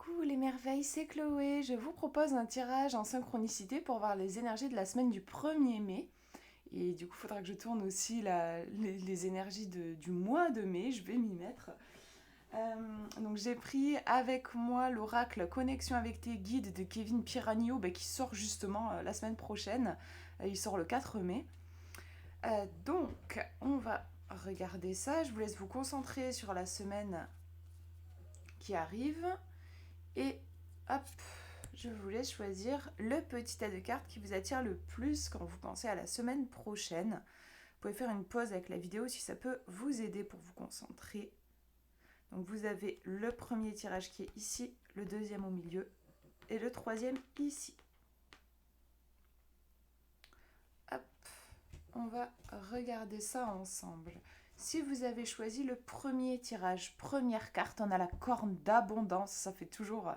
Coucou les merveilles, c'est Chloé. Je vous propose un tirage en synchronicité pour voir les énergies de la semaine du 1er mai. Et du coup, il faudra que je tourne aussi les énergies du mois de mai. Je vais m'y mettre. Donc j'ai pris avec moi l'oracle Connexion avec tes guides de Kevin Piranio qui sort justement la semaine prochaine. Il sort le 4 mai. Donc on va regarder ça. Je vous laisse vous concentrer sur la semaine qui arrive. Et hop, je vous laisse choisir le petit tas de cartes qui vous attire le plus quand vous pensez à la semaine prochaine. Vous pouvez faire une pause avec la vidéo si ça peut vous aider pour vous concentrer. Donc vous avez le premier tirage qui est ici, le deuxième au milieu et le troisième ici. Hop, on va regarder ça ensemble. Si vous avez choisi le premier tirage, première carte, on a la corne d'abondance. Ça fait toujours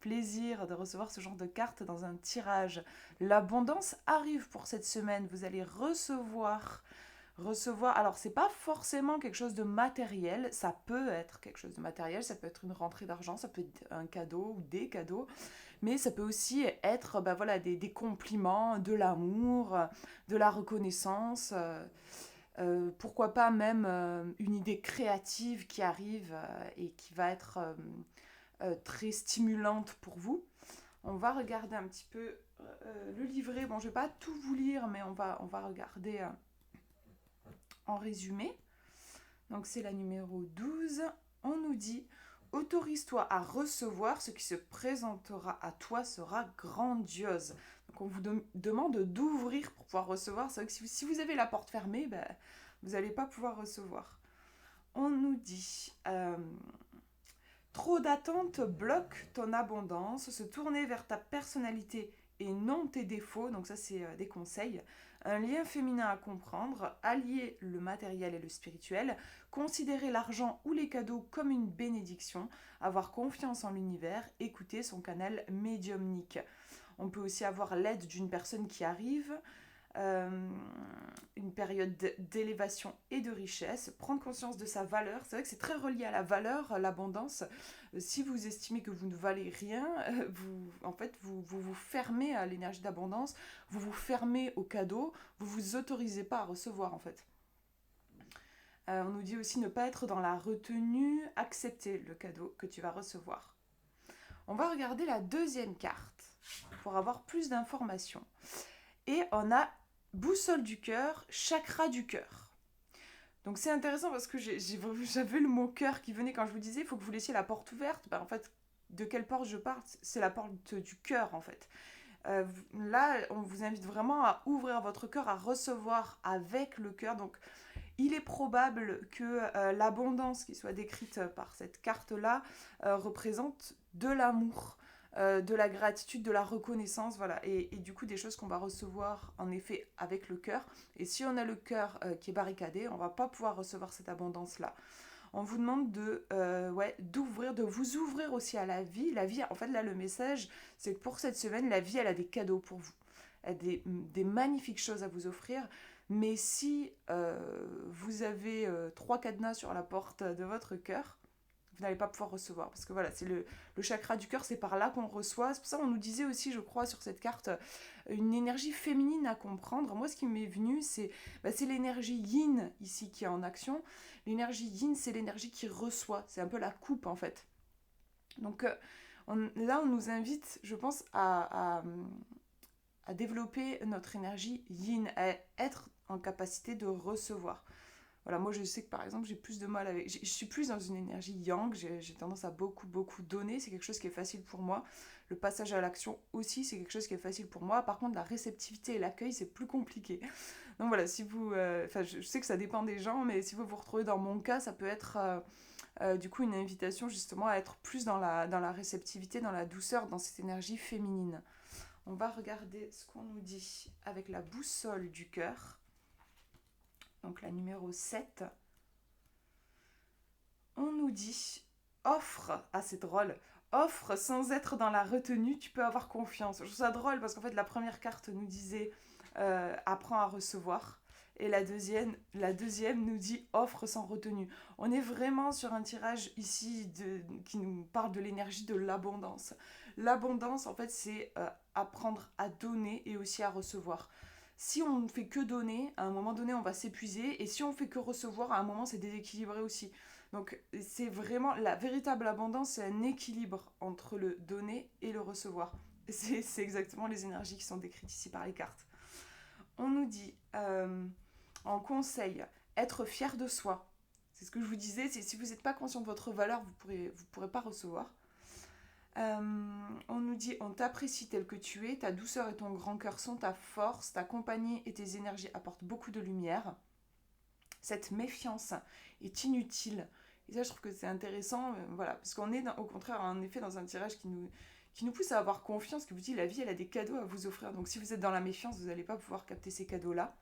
plaisir de recevoir ce genre de carte dans un tirage. L'abondance arrive pour cette semaine. Vous allez recevoir. Alors, c'est pas forcément quelque chose de matériel. Ça peut être quelque chose de matériel. Ça peut être une rentrée d'argent. Ça peut être un cadeau ou des cadeaux. Mais ça peut aussi être des compliments, de l'amour, de la reconnaissance. Pourquoi pas même une idée créative qui arrive et qui va être très stimulante pour vous. On va regarder un petit peu le livret. Bon, je ne vais pas tout vous lire, mais on va regarder en résumé. Donc c'est la numéro 12. On nous dit: autorise-toi à recevoir, ce qui se présentera à toi sera grandiose. Donc on vous demande d'ouvrir pour pouvoir recevoir. C'est vrai que si vous avez la porte fermée, vous n'allez pas pouvoir recevoir. On nous dit trop d'attentes bloquent ton abondance, se tourner vers ta personnalité et non tes défauts, donc ça c'est des conseils. Un lien féminin à comprendre, allier le matériel et le spirituel, considérer l'argent ou les cadeaux comme une bénédiction, avoir confiance en l'univers, écouter son canal médiumnique. On peut aussi avoir l'aide d'une personne qui arrive, une période d'élévation et de richesse, prendre conscience de sa valeur. C'est vrai que c'est très relié à la valeur, l'abondance. Si vous estimez que vous ne valez rien, vous fermez à l'énergie d'abondance, vous vous fermez aux cadeaux, vous vous autorisez pas à recevoir en fait. On nous dit aussi ne pas être dans la retenue, accepter le cadeau que tu vas recevoir. On va regarder la deuxième carte pour avoir plus d'informations. Et on a boussole du cœur, chakra du cœur. Donc c'est intéressant parce que j'avais le mot cœur qui venait quand je vous disais il faut que vous laissiez la porte ouverte. En fait, de quelle porte je parle? C'est la porte du cœur en fait. Là, on vous invite vraiment à ouvrir votre cœur, à recevoir avec le cœur. Donc il est probable que l'abondance qui soit décrite par cette carte-là représente de l'amour, de la gratitude, de la reconnaissance, voilà, et du coup des choses qu'on va recevoir en effet avec le cœur. Et si on a le cœur qui est barricadé, on va pas pouvoir recevoir cette abondance-là. On vous demande d'ouvrir, de vous ouvrir aussi à la vie. La vie, en fait, là, le message, c'est que pour cette semaine, la vie, elle a des cadeaux pour vous. Elle a des magnifiques choses à vous offrir. Mais si vous avez 3 cadenas sur la porte de votre cœur, vous n'allez pas pouvoir recevoir. Parce que voilà, c'est le chakra du cœur, c'est par là qu'on reçoit. C'est pour ça qu'on nous disait aussi, je crois, sur cette carte, une énergie féminine à comprendre. Moi, ce qui m'est venu, c'est l'énergie yin ici qui est en action. L'énergie yin, c'est l'énergie qui reçoit. C'est un peu la coupe, en fait. Donc là, on nous invite, je pense, à développer notre énergie yin, à être en capacité de recevoir. Voilà, moi je sais que par exemple j'ai plus de mal avec... Je suis plus dans une énergie yang, j'ai tendance à beaucoup donner, c'est quelque chose qui est facile pour moi. Le passage à l'action aussi, c'est quelque chose qui est facile pour moi. Par contre la réceptivité et l'accueil, c'est plus compliqué. Donc voilà, si vous... je sais que ça dépend des gens, mais si vous vous retrouvez dans mon cas, ça peut être du coup une invitation justement à être plus dans la réceptivité, dans la douceur, dans cette énergie féminine. On va regarder ce qu'on nous dit avec la boussole du cœur. Donc la numéro 7. On nous dit offre, c'est drôle, offre sans être dans la retenue, tu peux avoir confiance. Je trouve ça drôle parce qu'en fait la première carte nous disait apprends à recevoir. Et la deuxième nous dit offre sans retenue. On est vraiment sur un tirage ici qui nous parle de l'énergie de l'abondance. L'abondance, en fait, c'est apprendre à donner et aussi à recevoir. Si on ne fait que donner, à un moment donné, on va s'épuiser. Et si on fait que recevoir, à un moment, c'est déséquilibré aussi. Donc, c'est vraiment la véritable abondance, c'est un équilibre entre le donner et le recevoir. C'est exactement les énergies qui sont décrites ici par les cartes. On nous dit en conseil, être fier de soi. C'est ce que je vous disais, si vous n'êtes pas conscient de votre valeur, vous pourrez pas recevoir. On nous dit, on t'apprécie tel que tu es, ta douceur et ton grand cœur sont ta force, ta compagnie et tes énergies apportent beaucoup de lumière. Cette méfiance est inutile. Et ça, je trouve que c'est intéressant, voilà, parce qu'on est au contraire, en effet, dans un tirage qui nous pousse à avoir confiance, qui vous dit la vie, elle a des cadeaux à vous offrir. Donc si vous êtes dans la méfiance, vous n'allez pas pouvoir capter ces cadeaux-là.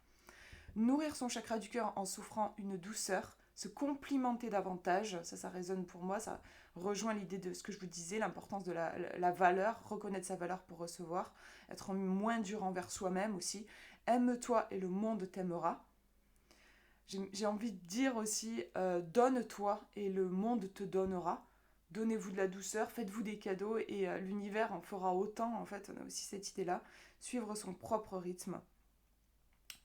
Nourrir son chakra du cœur en s'offrant une douceur, se complimenter davantage, ça résonne pour moi, ça rejoint l'idée de ce que je vous disais, l'importance de la valeur, reconnaître sa valeur pour recevoir, être moins dur envers soi-même aussi. Aime-toi et le monde t'aimera. J'ai envie de dire aussi, donne-toi et le monde te donnera. Donnez-vous de la douceur, faites-vous des cadeaux et l'univers en fera autant. En fait, on a aussi cette idée-là. Suivre son propre rythme.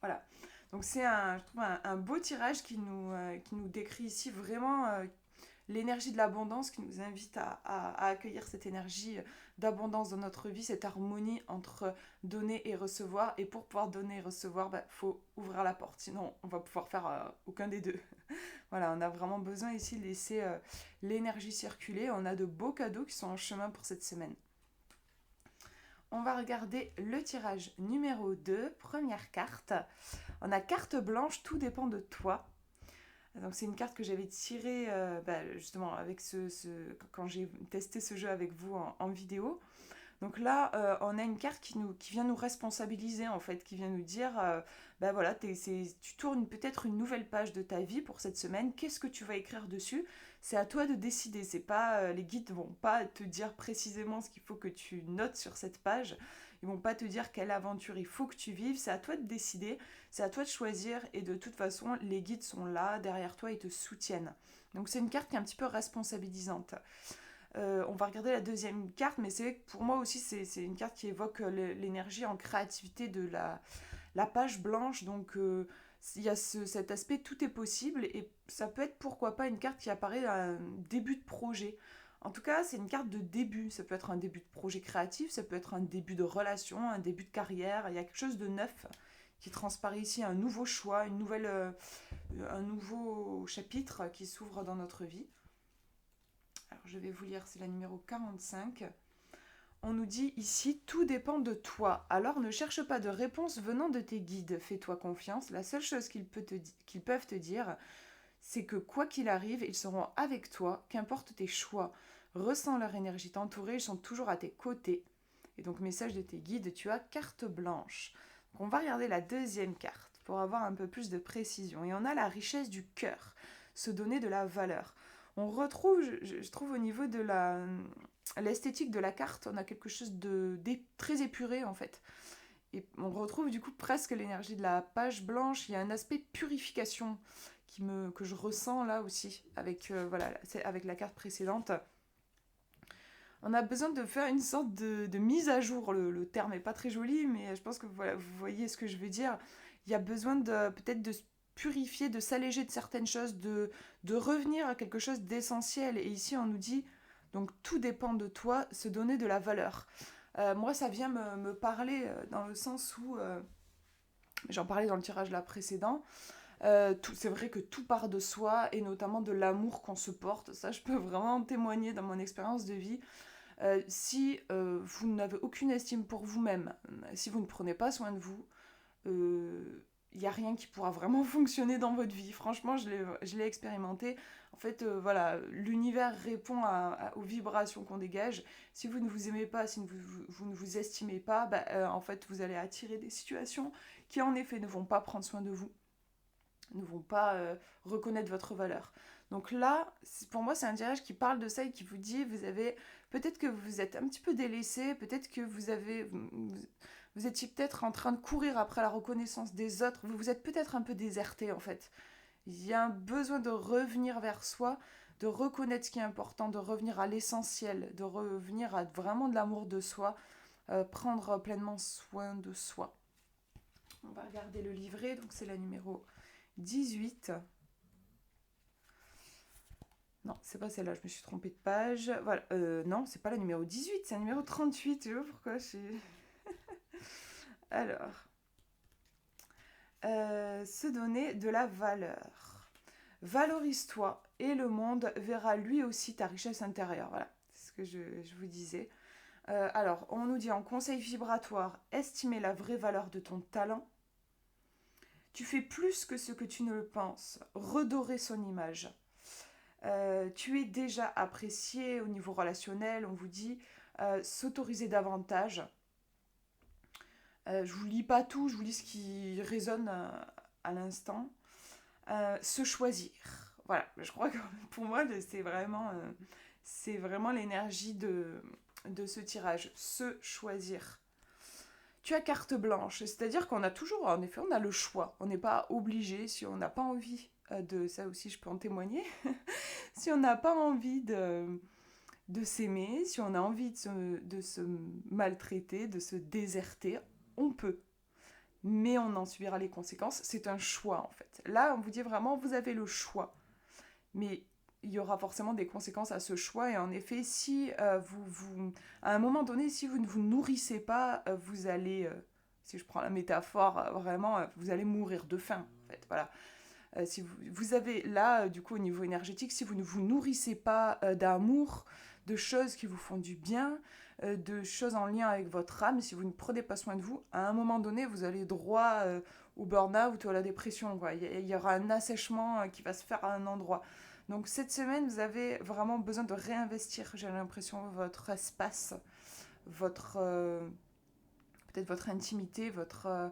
Voilà. Donc c'est je trouve un beau tirage qui nous décrit ici vraiment l'énergie de l'abondance, qui nous invite à accueillir cette énergie d'abondance dans notre vie, cette harmonie entre donner et recevoir. Et pour pouvoir donner et recevoir, faut ouvrir la porte, sinon on va pouvoir faire aucun des deux. Voilà, on a vraiment besoin ici de laisser l'énergie circuler. On a de beaux cadeaux qui sont en chemin pour cette semaine. On va regarder le tirage numéro 2, première carte. On a carte blanche, tout dépend de toi. Donc c'est une carte que j'avais tirée justement avec quand j'ai testé ce jeu avec vous en vidéo. Donc là, on a une carte qui vient nous responsabiliser en fait, qui vient nous dire, voilà, tu tournes peut-être une nouvelle page de ta vie pour cette semaine. Qu'est-ce que tu vas écrire dessus ? C'est à toi de décider. C'est pas les guides vont pas te dire précisément ce qu'il faut que tu notes sur cette page. Ils vont pas te dire quelle aventure il faut que tu vives. C'est à toi de décider. C'est à toi de choisir. Et de toute façon, les guides sont là derrière toi et te soutiennent. Donc c'est une carte qui est un petit peu responsabilisante. On va regarder la deuxième carte, mais c'est vrai que pour moi aussi, c'est une carte qui évoque l'énergie en créativité de la page blanche. Donc, il y a cet aspect tout est possible, et ça peut être pourquoi pas une carte qui apparaît à un début de projet. En tout cas, c'est une carte de début. Ça peut être un début de projet créatif, ça peut être un début de relation, un début de carrière. Il y a quelque chose de neuf qui transparaît ici, un nouveau choix, un nouveau chapitre qui s'ouvre dans notre vie. Alors je vais vous lire, c'est la numéro 45. On nous dit ici, tout dépend de toi. Alors ne cherche pas de réponse venant de tes guides. Fais-toi confiance. La seule chose qu'ils peuvent te dire, c'est que quoi qu'il arrive, ils seront avec toi, qu'importe tes choix. Ressens leur énergie t'entourer, ils sont toujours à tes côtés. Et donc, message de tes guides, tu as carte blanche. Donc, on va regarder la deuxième carte pour avoir un peu plus de précision. Et on a la richesse du cœur, se donner de la valeur. On retrouve, je trouve, au niveau de l'esthétique de la carte, on a quelque chose de très épuré en fait. Et on retrouve du coup presque l'énergie de la page blanche. Il y a un aspect purification que je ressens là aussi avec, avec la carte précédente. On a besoin de faire une sorte de mise à jour. Le terme n'est pas très joli, mais je pense que voilà, vous voyez ce que je veux dire. Il y a besoin peut-être de purifier, de s'alléger de certaines choses, de revenir à quelque chose d'essentiel. Et ici, on nous dit, donc tout dépend de toi, se donner de la valeur. Moi, ça vient me parler dans le sens où, j'en parlais dans le tirage là précédent, c'est vrai que tout part de soi, et notamment de l'amour qu'on se porte. Ça, je peux vraiment témoigner dans mon expérience de vie. Si vous n'avez aucune estime pour vous-même, si vous ne prenez pas soin de vous, il n'y a rien qui pourra vraiment fonctionner dans votre vie. Franchement, je l'ai expérimenté. En fait, l'univers répond aux vibrations qu'on dégage. Si vous ne vous aimez pas, si vous ne vous estimez pas, en fait, vous allez attirer des situations qui, en effet, ne vont pas prendre soin de vous, ne vont pas reconnaître votre valeur. Donc là, pour moi, c'est un tirage qui parle de ça et qui vous dit, peut-être que vous êtes un petit peu délaissé, peut-être que vous étiez peut-être en train de courir après la reconnaissance des autres, vous vous êtes peut-être un peu déserté en fait. Il y a un besoin de revenir vers soi, de reconnaître ce qui est important, de revenir à l'essentiel, de revenir à vraiment de l'amour de soi, prendre pleinement soin de soi. On va regarder le livret, donc c'est la numéro 18. Non, c'est pas celle-là, je me suis trompée de page. Voilà, non, c'est pas la numéro 18, c'est la numéro 38. Tu vois pourquoi je suis... Alors, se donner de la valeur. Valorise-toi et le monde verra lui aussi ta richesse intérieure. Voilà, c'est ce que je vous disais. Alors, on nous dit en conseil vibratoire, estimer la vraie valeur de ton talent. Tu fais plus que ce que tu ne le penses. Redorer son image. Tu es déjà apprécié au niveau relationnel, on vous dit s'autoriser davantage. Je vous lis pas tout, je vous lis ce qui résonne à l'instant. Se choisir. Voilà, je crois que pour moi, c'est vraiment l'énergie de ce tirage. Se choisir. Tu as carte blanche, c'est-à-dire qu'on a toujours, en effet, on a le choix. On n'est pas obligé, si on n'a pas envie de ça aussi, je peux en témoigner. Si on n'a pas envie de s'aimer, si on a envie de se maltraiter, de se déserter, on peut. Mais on en subira les conséquences. C'est un choix, en fait. Là, on vous dit vraiment, vous avez le choix. Mais il y aura forcément des conséquences à ce choix. Et en effet, si à un moment donné, si vous ne vous nourrissez pas, vous allez, si je prends la métaphore, vraiment, vous allez mourir de faim, en fait. Voilà. Si vous avez là, du coup, au niveau énergétique, si vous ne vous nourrissez pas d'amour, de choses qui vous font du bien, de choses en lien avec votre âme, si vous ne prenez pas soin de vous, à un moment donné, vous allez droit au burn-out ou à la dépression. Quoi. Il y aura un assèchement qui va se faire à un endroit. Donc cette semaine, vous avez vraiment besoin de réinvestir, j'ai l'impression, votre espace, peut-être votre intimité, votre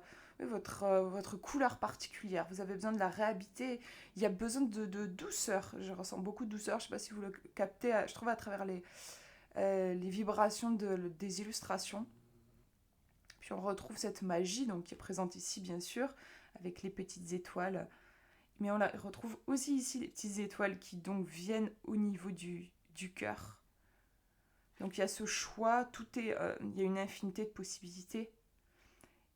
couleur particulière. Vous avez besoin de la réhabiter. Il y a besoin de douceur. Je ressens beaucoup de douceur. Je ne sais pas si vous le captez, je trouve, à travers les vibrations des illustrations. Puis on retrouve cette magie donc, qui est présente ici, bien sûr, avec les petites étoiles. Mais on la retrouve aussi ici, les petites étoiles qui donc viennent au niveau du cœur. Donc il y a ce choix, il y a une infinité de possibilités.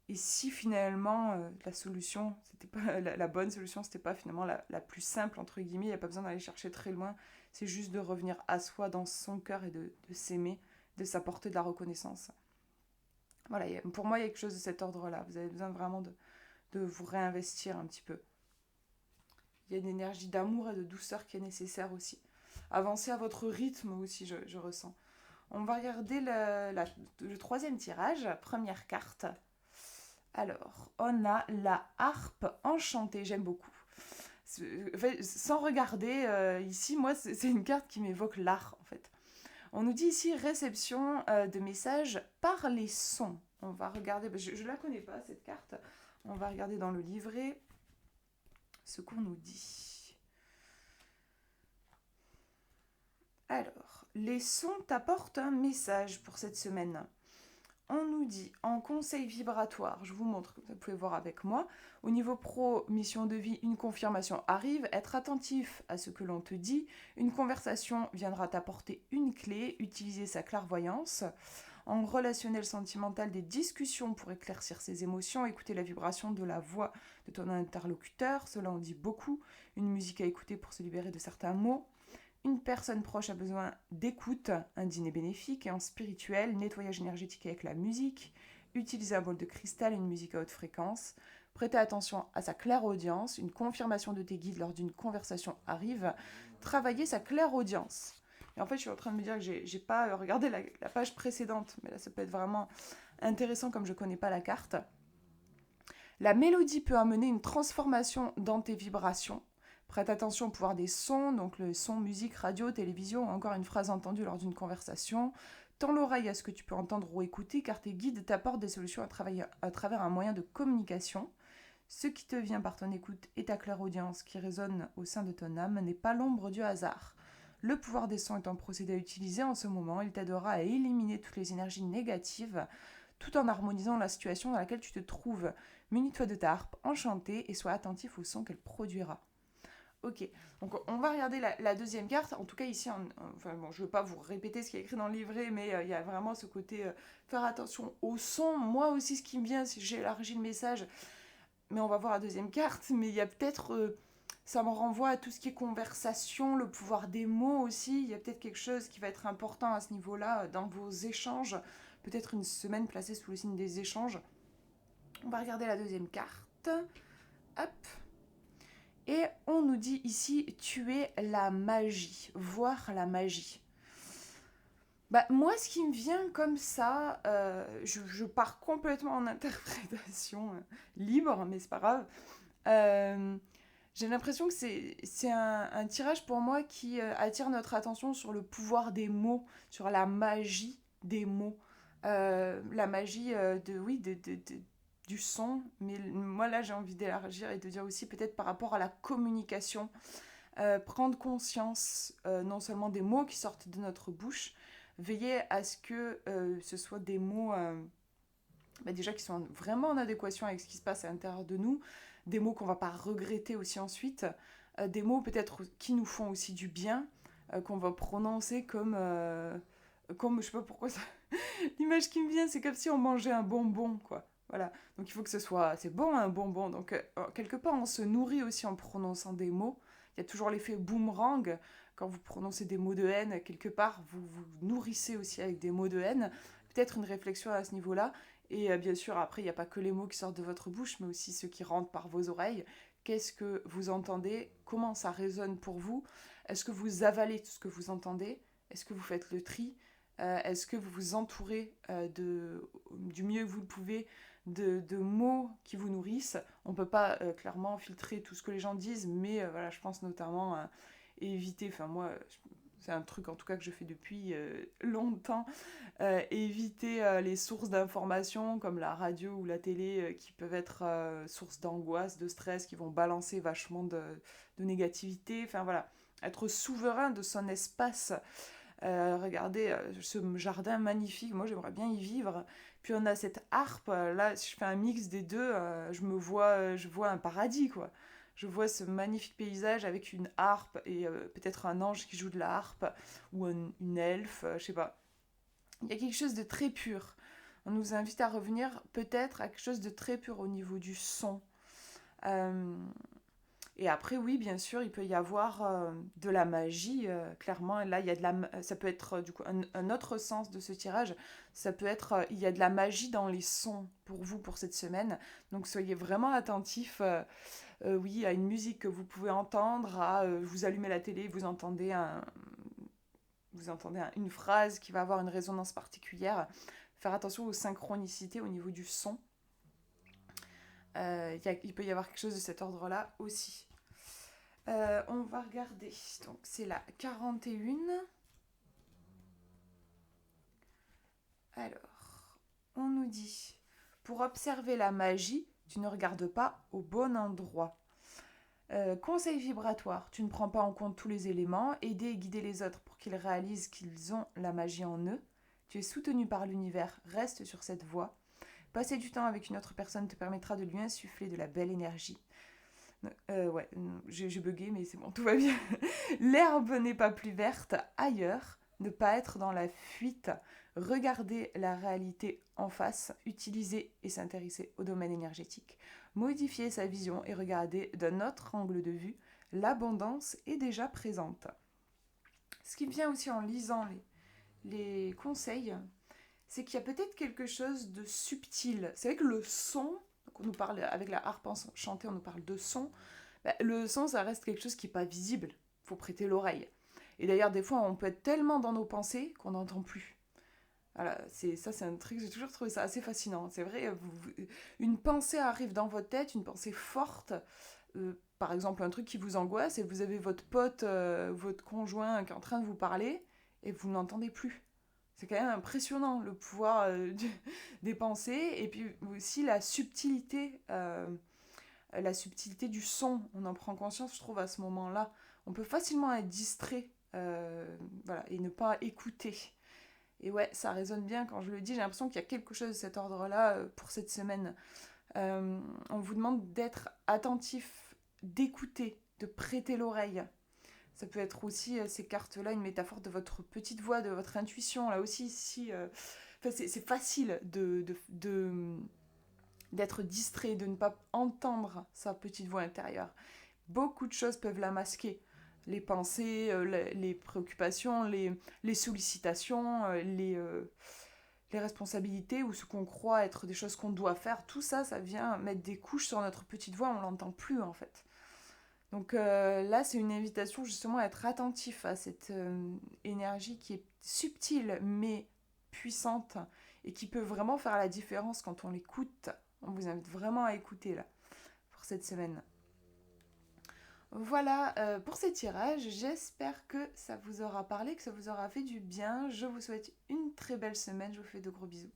Et si finalement la solution, c'était pas la bonne solution, c'était pas finalement la plus simple entre guillemets, il n'y a pas besoin d'aller chercher très loin, c'est juste de revenir à soi dans son cœur et de s'aimer, de s'apporter de la reconnaissance. Voilà, pour moi il y a quelque chose de cet ordre-là. Vous avez besoin vraiment de vous réinvestir un petit peu. Il y a une énergie d'amour et de douceur qui est nécessaire aussi. Avancez à votre rythme aussi, je ressens. On va regarder le troisième tirage, première carte. Alors, on a la harpe enchantée, j'aime beaucoup. Sans regarder, ici, moi, c'est une carte qui m'évoque l'art, en fait. On nous dit ici réception de messages par les sons. On va regarder, je ne la connais pas, cette carte. On va regarder dans le livret ce qu'on nous dit. Alors, les sons t'apportent un message pour cette semaine. On nous dit en conseil vibratoire, je vous montre, comme ça vous pouvez voir avec moi, au niveau pro, mission de vie, une confirmation arrive, être attentif à ce que l'on te dit, une conversation viendra t'apporter une clé, utiliser sa clairvoyance, en relationnel sentimental, des discussions pour éclaircir ses émotions, écouter la vibration de la voix de ton interlocuteur, cela en dit beaucoup, une musique à écouter pour se libérer de certains mots. Une personne proche a besoin d'écoute, un dîner bénéfique, et en spirituel, nettoyage énergétique avec la musique, utiliser un bol de cristal et une musique à haute fréquence, prêter attention à sa clairaudience, une confirmation de tes guides lors d'une conversation arrive, travailler sa clairaudience. Et en fait, je suis en train de me dire que j'ai pas regardé la page précédente, mais là, ça peut être vraiment intéressant comme je connais pas la carte. La mélodie peut amener une transformation dans tes vibrations. Prête attention au pouvoir des sons, donc le son, musique, radio, télévision, ou encore une phrase entendue lors d'une conversation. Tends l'oreille à ce que tu peux entendre ou écouter, car tes guides t'apportent des solutions à travers un moyen de communication. Ce qui te vient par ton écoute et ta clairaudience qui résonne au sein de ton âme n'est pas l'ombre du hasard. Le pouvoir des sons est un procédé à utiliser en ce moment. Il t'aidera à éliminer toutes les énergies négatives tout en harmonisant la situation dans laquelle tu te trouves. Munis-toi de ta harpe enchantée et sois attentif au son qu'elle produira. Ok, donc on va regarder la deuxième carte. En tout cas, ici, enfin, bon, je ne veux pas vous répéter ce qui est écrit dans le livret, mais il y a vraiment ce côté faire attention au son. Moi aussi, ce qui me vient, c'est que j'ai élargi le message, mais on va voir la deuxième carte. Mais il y a peut-être, ça me renvoie à tout ce qui est conversation, le pouvoir des mots aussi. Il y a peut-être quelque chose qui va être important à ce niveau-là dans vos échanges. Peut-être une semaine placée sous le signe des échanges. On va regarder la deuxième carte. Hop. Et on nous dit ici tuer la magie, voir la magie. Bah, moi, ce qui me vient comme ça, je pars complètement en interprétation libre, mais c'est pas grave. J'ai l'impression que c'est un tirage pour moi qui attire notre attention sur le pouvoir des mots, sur la magie des mots. La magie du son, mais moi là j'ai envie d'élargir et de dire aussi peut-être par rapport à la communication, prendre conscience non seulement des mots qui sortent de notre bouche, veiller à ce que ce soit des mots déjà qui sont vraiment en adéquation avec ce qui se passe à l'intérieur de nous, des mots qu'on va pas regretter aussi ensuite, des mots peut-être qui nous font aussi du bien, qu'on va prononcer comme je sais pas pourquoi ça... L'image qui me vient, c'est comme si on mangeait un bonbon, quoi. Voilà. Donc il faut que ce soit... C'est bon, un bonbon. Donc quelque part, on se nourrit aussi en prononçant des mots. Il y a toujours l'effet boomerang. Quand vous prononcez des mots de haine, quelque part, vous vous nourrissez aussi avec des mots de haine. Peut-être une réflexion à ce niveau-là. Et bien sûr, après, il n'y a pas que les mots qui sortent de votre bouche, mais aussi ceux qui rentrent par vos oreilles. Qu'est-ce que vous entendez? Comment ça résonne pour vous? Est-ce que vous avalez tout ce que vous entendez? Est-ce que vous faites le tri? Est-ce que vous vous entourez du mieux que vous le pouvez de mots qui vous nourrissent? On ne peut pas clairement filtrer tout ce que les gens disent, mais voilà, je pense notamment à éviter, enfin moi, c'est un truc en tout cas que je fais depuis longtemps, éviter les sources d'informations comme la radio ou la télé qui peuvent être sources d'angoisse, de stress, qui vont balancer vachement de négativité, enfin voilà, être souverain de son espace. Regardez ce jardin magnifique, moi j'aimerais bien y vivre. Puis on a cette harpe, là si je fais un mix des deux, je vois un paradis quoi. Je vois ce magnifique paysage avec une harpe et peut-être un ange qui joue de la harpe ou une elfe, je sais pas. Il y a quelque chose de très pur. On nous invite à revenir peut-être à quelque chose de très pur au niveau du son. Euh, et après, oui, bien sûr, il peut y avoir de la magie, clairement. Et là, il y a ça peut être du coup un autre sens de ce tirage. Ça peut être, il y a de la magie dans les sons pour vous pour cette semaine. Donc soyez vraiment attentifs, oui, à une musique que vous pouvez entendre, à vous allumez la télé, vous entendez une phrase qui va avoir une résonance particulière. Faire attention aux synchronicités au niveau du son. Il peut y avoir quelque chose de cet ordre-là aussi. On va regarder. Donc, c'est la 41. Alors, on nous dit, pour observer la magie, tu ne regardes pas au bon endroit. Conseil vibratoire, tu ne prends pas en compte tous les éléments. Aider et guider les autres pour qu'ils réalisent qu'ils ont la magie en eux. Tu es soutenu par l'univers, reste sur cette voie. Passer du temps avec une autre personne te permettra de lui insuffler de la belle énergie. Ouais, j'ai bugué, mais c'est bon, tout va bien. L'herbe n'est pas plus verte ailleurs. Ne pas être dans la fuite. Regarder la réalité en face. Utiliser et s'intéresser au domaine énergétique. Modifier sa vision et regarder d'un autre angle de vue. L'abondance est déjà présente. Ce qui vient aussi en lisant les conseils, c'est qu'il y a peut-être quelque chose de subtil. C'est vrai que le son, donc on nous parle avec la harpe enchantée, on nous parle de son. Bah, le son, ça reste quelque chose qui n'est pas visible. Il faut prêter l'oreille. Et d'ailleurs, des fois, on peut être tellement dans nos pensées qu'on n'entend plus. Voilà, c'est un truc, j'ai toujours trouvé ça assez fascinant. C'est vrai, une pensée arrive dans votre tête, une pensée forte, par exemple un truc qui vous angoisse, et vous avez votre pote, votre conjoint qui est en train de vous parler, et vous n'entendez plus. C'est quand même impressionnant le pouvoir des pensées et puis aussi la subtilité la subtilité du son. On en prend conscience, je trouve, à ce moment-là. On peut facilement être distrait, voilà, et ne pas écouter. Et ouais, ça résonne bien quand je le dis. J'ai l'impression qu'il y a quelque chose de cet ordre-là pour cette semaine. On vous demande d'être attentif, d'écouter, de prêter l'oreille. Ça peut être aussi, ces cartes-là, une métaphore de votre petite voix, de votre intuition. Là aussi, si, c'est facile d'être distrait, de ne pas entendre sa petite voix intérieure. Beaucoup de choses peuvent la masquer. Les pensées, les préoccupations, les sollicitations, les responsabilités ou ce qu'on croit être des choses qu'on doit faire. Tout ça, ça vient mettre des couches sur notre petite voix, on l'entend plus en fait. Donc là, c'est une invitation justement à être attentif à cette énergie qui est subtile mais puissante et qui peut vraiment faire la différence quand on l'écoute. On vous invite vraiment à écouter là pour cette semaine. Voilà pour ces tirages. J'espère que ça vous aura parlé, que ça vous aura fait du bien. Je vous souhaite une très belle semaine. Je vous fais de gros bisous.